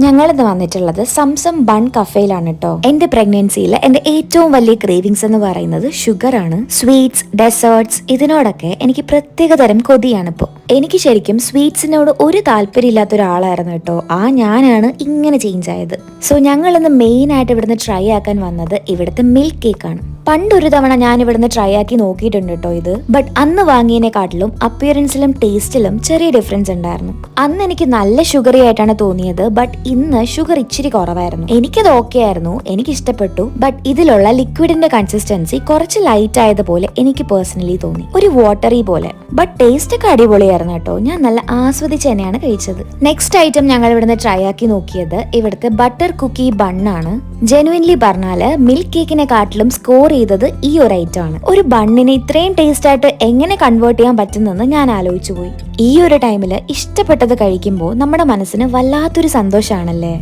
ഞങ്ങളിന്ന് വന്നിട്ടുള്ളത് Zamzam bun കഫേയിലാണ് കേട്ടോ. എന്റെ പ്രഗ്നൻസിയിൽ എന്റെ ഏറ്റവും വലിയ ക്രേവിങ്സ് എന്ന് പറയുന്നത് ഷുഗർ ആണ്. സ്വീറ്റ്സ്, ഡെസേർട്സ് ഇതിനോടൊക്കെ എനിക്ക് പ്രത്യേക തരം കൊതിയാണ് ഇപ്പോൾ. എനിക്ക് ശരിക്കും സ്വീറ്റ്സിനോട് ഒരു താല്പര്യമില്ലാത്ത ഒരാളായിരുന്നു കേട്ടോ. ഞാനാണ് ഇങ്ങനെ ചേഞ്ച് ആയത്. സോ ഞങ്ങൾ ഇന്ന് മെയിൻ ആയിട്ട് ഇവിടുന്ന് ട്രൈ ആക്കാൻ വന്നത് ഇവിടുത്തെ മിൽക്ക് കേക്ക് ആണ്. പണ്ടൊരു തവണ ഞാൻ ഇവിടുന്ന് ട്രൈ ആക്കി നോക്കിയിട്ടുണ്ട് കേട്ടോ ഇത്. ബട്ട് അന്ന് വാങ്ങിയതിനെക്കാട്ടിലും അപ്പിയറൻസിലും ടേസ്റ്റിലും ചെറിയ ഡിഫറൻസ് ഉണ്ടായിരുന്നു. അന്ന് എനിക്ക് നല്ല ഷുഗറി ആയിട്ടാണ് തോന്നിയത്. ബട്ട് ഇന്ന് ഷുഗർ ഇച്ചിരി കുറവായിരുന്നു. എനിക്കത് ഓക്കെ ആയിരുന്നു, എനിക്ക് ഇഷ്ടപ്പെട്ടു. ബട്ട് ഇതിലുള്ള ലിക്വിഡിന്റെ കൺസിസ്റ്റൻസി കുറച്ച് ലൈറ്റ് ആയതുപോലെ എനിക്ക് പേഴ്സണലി തോന്നി, ഒരു വാട്ടറി പോലെ. ബട്ട് ടേസ്റ്റ് ഒക്കെ അടിപൊളിയായിരുന്നു കേട്ടോ. ഞാൻ നല്ല ആസ്വദിച്ച് തന്നെയാണ് കഴിച്ചത്. നെക്സ്റ്റ് ഐറ്റം ഞങ്ങൾ ഇവിടുന്ന് ട്രൈ ആക്കി നോക്കിയത് ഇവിടുത്തെ ബട്ടർ കുക്കി ബണ്ണാണ്. ജെനുവിൻലി പറഞ്ഞാല് മിൽക്ക് കേക്കിനെ കാട്ടിലും സ്കോർ ചെയ്തത് ഈ ഒരു ഐറ്റം ആണ്. ഒരു ബണ്ണിനെ ഇത്രയും ടേസ്റ്റ് ആയിട്ട് എങ്ങനെ കൺവേർട്ട് ചെയ്യാൻ പറ്റുന്നെന്ന് ഞാൻ ആലോചിച്ചു പോയി. ഈ ഒരു ടൈമില് ഇഷ്ടപ്പെട്ടത് കഴിക്കുമ്പോൾ നമ്മുടെ മനസ്സിന് വല്ലാത്തൊരു സന്തോഷമാണല്ലേ.